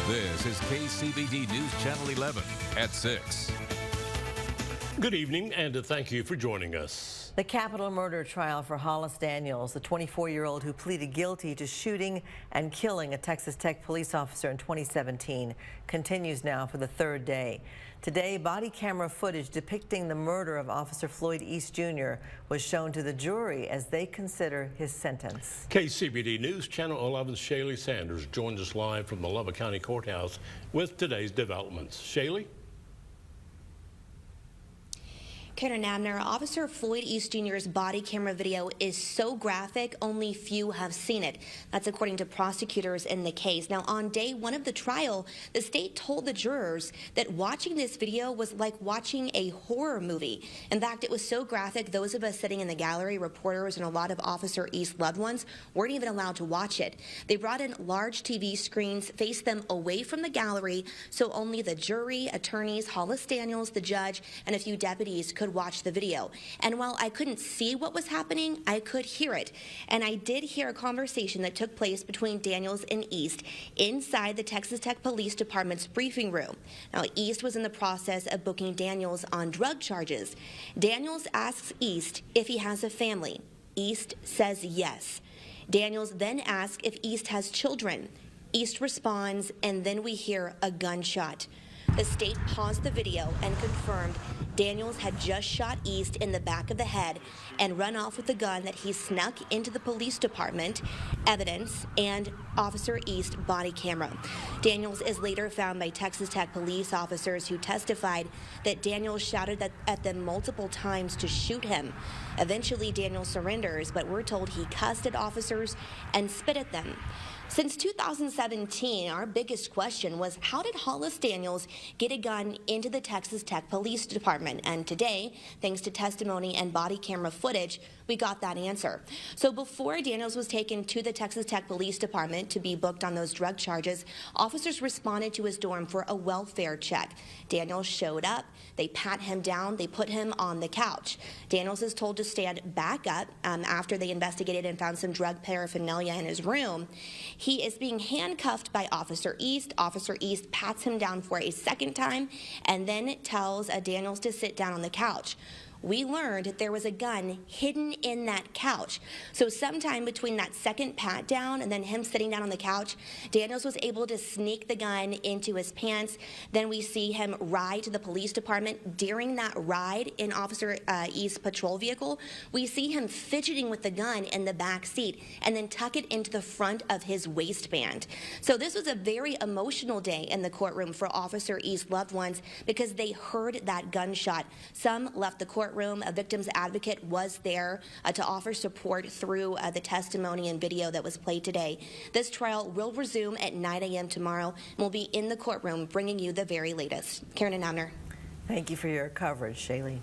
This is KCBD News Channel 11 at 6. Good evening, and thank you for joining us. The capital murder trial for Hollis Daniels, the 24-year-old who pleaded guilty to shooting and killing a Texas Tech police officer in 2017, continues now for the third day. Today, body camera footage depicting the murder of Officer Floyd East Jr. was shown to the jury as they consider his sentence. KCBD News Channel 11's Shaylee Sanders joins us live from the Lubbock County Courthouse with today's developments. Shaylee? Karen Abner, Officer Floyd East Jr.'s body camera video is so graphic, only few have seen it. That's according to prosecutors in the case. Now, on day one of the trial, the state told the jurors that watching this video was like watching a horror movie. In fact, it was so graphic, those of us sitting in the gallery, reporters, and a lot of Officer East loved ones weren't even allowed to watch it. They brought in large TV screens, faced them away from the gallery, so only the jury, attorneys, Hollis Daniels, the judge, and a few deputies could watch the video. And while I couldn't see what was happening, I could hear it. And I did hear a conversation that took place between Daniels and East inside the Texas Tech Police Department's briefing room. Now, East was in the process of booking Daniels on drug charges. Daniels asks East if he has a family. East says yes. Daniels then asks if East has children. East responds, and then we hear a gunshot. The state paused the video and confirmed Daniels had just shot East in the back of the head and run off with the gun that he snuck into the police department, evidence, and Officer East body camera. Daniels is later found by Texas Tech police officers who testified that Daniels shouted at them multiple times to shoot him. Eventually, Daniels surrenders, but we're told he cussed at officers and spit at them. Since 2017, our biggest question was, how did Hollis Daniels get a gun into the Texas Tech Police Department? And today, thanks to testimony and body camera footage, we got that answer. So before Daniels was taken to the Texas Tech Police Department to be booked on those drug charges, officers responded to his dorm for a welfare check. Daniels showed up, they pat him down, they put him on the couch. Daniels is told to stand back up after they investigated and found some drug paraphernalia in his room. He is being handcuffed by Officer East. Officer East pats him down for a second time and then tells Daniels to sit down on the couch. We learned that there was a gun hidden in that couch. So sometime between that second pat down and then him sitting down on the couch, Daniels was able to sneak the gun into his pants. Then we see him ride to the police department. During that ride in Officer East's patrol vehicle, we see him fidgeting with the gun in the back seat and then tuck it into the front of his waistband. So this was a very emotional day in the courtroom for Officer East's loved ones because they heard that gunshot. Some left the courtroom. A victim's advocate was there to offer support through the testimony and video that was played today. This trial will resume at 9 a.m. tomorrow and will be in the courtroom bringing you the very latest. Karen and Abner. Thank you for your coverage, Shaylee.